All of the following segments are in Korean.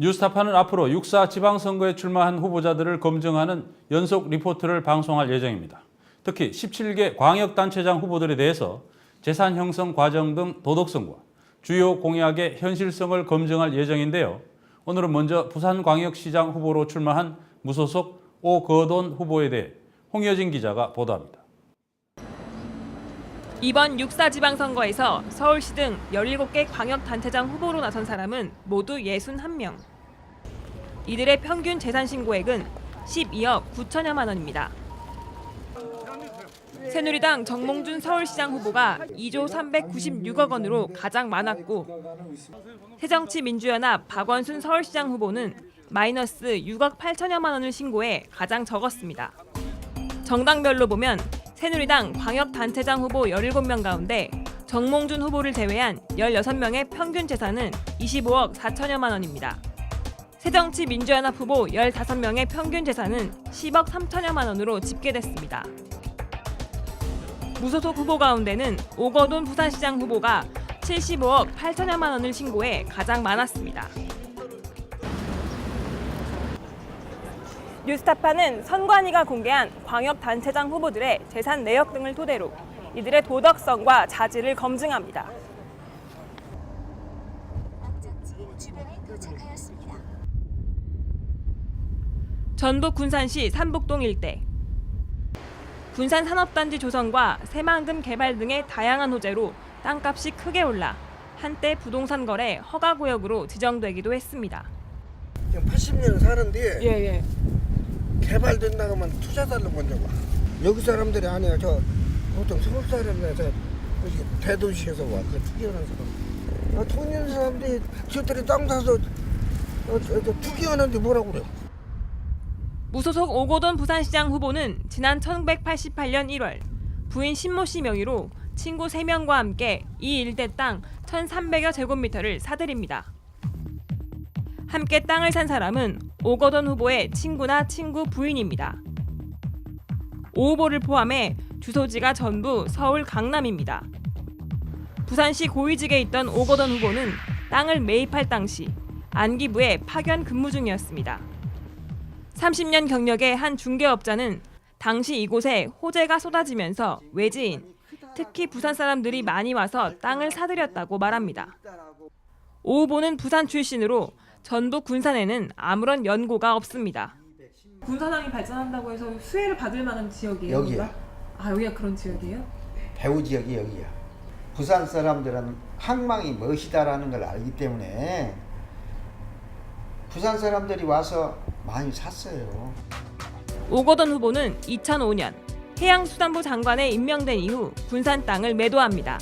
뉴스타파는 앞으로 6.4 지방선거에 출마한 후보자들을 검증하는 연속 리포트를 방송할 예정입니다. 특히 17개 광역단체장 후보들에 대해서 재산 형성 과정 등 도덕성과 주요 공약의 현실성을 검증할 예정인데요. 오늘은 먼저 부산광역시장 후보로 출마한 무소속 오거돈 후보에 대해 홍여진 기자가 보도합니다. 이번 6.4 지방선거에서 서울시 등 17개 광역단체장 후보로 나선 사람은 모두 61명. 이들의 평균 재산 신고액은 12억 9천여만 원입니다. 새누리당 정몽준 서울시장 후보가 2조 396억 원으로 가장 많았고, 새정치민주연합 박원순 서울시장 후보는 마이너스 6억 8천여만 원을 신고해 가장 적었습니다. 정당별로 보면 새누리당 광역단체장 후보 17명 가운데 정몽준 후보를 제외한 16명의 평균 재산은 25억 4천여만 원입니다. 새정치민주연합 후보 15명의 평균 재산은 10억 3천여만 원으로 집계됐습니다. 무소속 후보 가운데는 오거돈 부산시장 후보가 75억 8천여만 원을 신고해 가장 많았습니다. 뉴스타파는 선관위가 공개한 광역단체장 후보들의 재산 내역 등을 토대로 이들의 도덕성과 자질을 검증합니다. 전북 군산시 삼북동 일대. 군산 산업단지 조성과 새만금 개발 등의 다양한 호재로 땅값이 크게 올라 한때 부동산 거래 허가구역으로 지정되기도 했습니다. 지금 80년 사는데 예. 개발된다고 하면 투자자를 먼저 와. 여기 사람들이 아니야. 저 보통 서울 사람이나 저 여기 대도시에서 와. 그 투기하는 사람. 돈 있는 사람들이 저들이 땅 사서 투기하는데 뭐라고 그래. 무소속 오거돈 부산시장 후보는 지난 1988년 1월 부인 신모 씨 명의로 친구 3명과 함께 이 일대 땅 1,300여 제곱미터를 사들입니다. 함께 땅을 산 사람은 오거돈 후보의 친구나 친구 부인입니다. 오 후보를 포함해 주소지가 전부 서울 강남입니다. 부산시 고위직에 있던 오거돈 후보는 땅을 매입할 당시 안기부에 파견 근무 중이었습니다. 30년 경력의 한 중개업자는 당시 이곳에 호재가 쏟아지면서 외지인, 특히 부산 사람들이 많이 와서 땅을 사들였다고 말합니다. 오 후보는 부산 출신으로 전북 군산에는 아무런 연고가 없습니다. 군산항이 발전한다고 해서 수혜를 받을 만한 지역이에요? 여기야. 아, 여기가 그런 지역이에요? 배후 지역이 여기야. 부산 사람들은 항망이 멋이다라는 걸 알기 때문에 부산 사람들이 와서 많이 샀어요. 오거돈 후보는 2005년 해양수산부 장관에 임명된 이후 군산 땅을 매도합니다.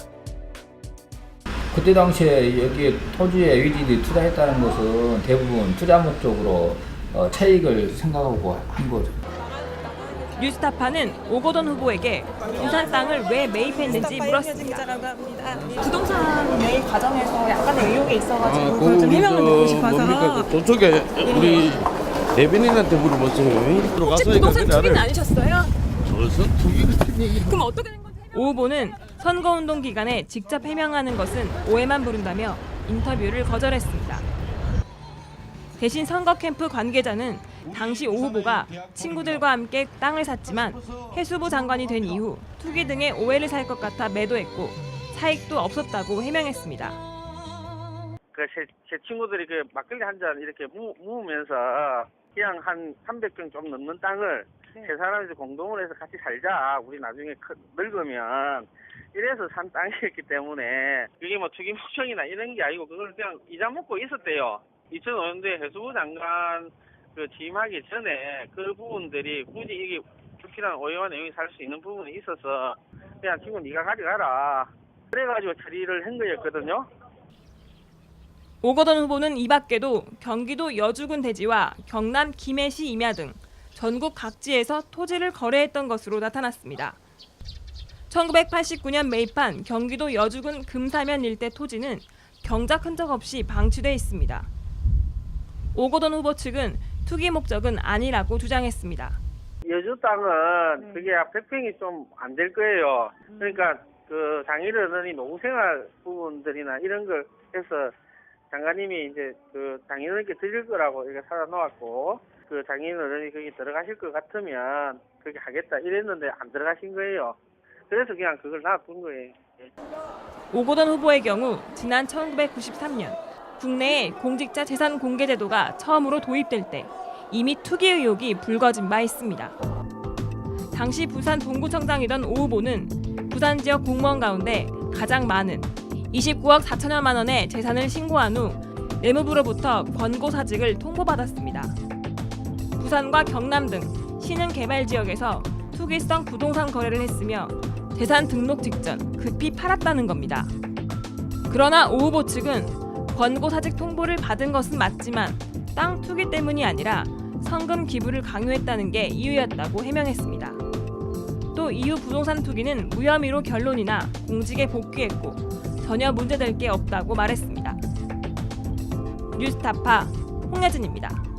그때 당시에 여기에 토지에 위지들이 투자했다는 것은 대부분 투자 목적으로 차익을 생각하고 한 거죠. 뉴스타파는 오거돈 후보에게 부산 땅을 왜 매입했는지 물었습니다. 부동산 매입 과정에서 약간의 의혹이 있어가지고 그걸 좀 해명을 듣고 싶어서. 저쪽에 우리 대변인한테 물어보세요. 혹시 부동산 투기는 아니셨어요? 무슨 투기 같은 얘기? 그럼 어떻게 된 건지 오 후보는 선거운동 기간에 직접 해명하는 것은 오해만 부른다며 인터뷰를 거절했습니다. 대신 선거 캠프 관계자는 당시 오 후보가 친구들과 함께 땅을 샀지만 해수부 장관이 된 이후 투기 등의 오해를 살 것 같아 매도했고 사익도 없었다고 해명했습니다. 제 친구들이 그 막걸리 한 잔 이렇게 모으면서 그냥 한 300평 좀 넘는 땅을 세 사람이서 공동으로 해서 같이 살자. 우리 나중에 늙으면 이래서 산 땅이었기 때문에 그게 뭐 투기 목적이나 이런 게 아니고 그걸 그냥 이자 먹고 있었대요. 2005년도에 해수부 장관 취임하기 전에 그 부분들이 굳이 이게 불필요한 오해와 내용이 살 수 있는 부분이 있어서 그냥 지금 네가 가져가라. 그래가지고 처리를 한 거였거든요. 오거돈 후보는 이 밖에도 경기도 여주군 대지와 경남 김해시 임야 등 전국 각지에서 토지를 거래했던 것으로 나타났습니다. 1989년 매입한 경기도 여주군 금사면 일대 토지는 경작 흔적 없이 방치돼 있습니다. 오거돈 후보 측은 투기 목적은 아니라고 주장했습니다. 여주 땅은 그게 100평이 좀 안 될 거예요. 그러니까 그 장애인 어른이 노후생활 부분들이나 이런 걸 해서 장관님이 이제 그 장인어른께 드릴 거라고 이렇게 사다 놓았고 그 장인어른이 거기 들어가실 것 같으면 그렇게 하겠다 이랬는데 안 들어가신 거예요. 그래서 그냥 그걸 놔둔 거예요. 오고돈 후보의 경우 지난 1993년 국내에 공직자 재산 공개 제도가 처음으로 도입될 때 이미 투기 의혹이 불거진 바 있습니다. 당시 부산 동구청장이던 오 후보는 부산 지역 공무원 가운데 가장 많은 29억 4천여만 원의 재산을 신고한 후 내무부로부터 권고사직을 통보받았습니다. 부산과 경남 등 신흥 개발 지역에서 투기성 부동산 거래를 했으며 재산 등록 직전 급히 팔았다는 겁니다. 그러나 오 후보 측은 권고사직 통보를 받은 것은 맞지만 땅 투기 때문이 아니라 성금 기부를 강요했다는 게 이유였다고 해명했습니다. 또 이후 부동산 투기는 무혐의로 결론이나 공직에 복귀했고 전혀 문제될 게 없다고 말했습니다. 뉴스타파 홍예진입니다.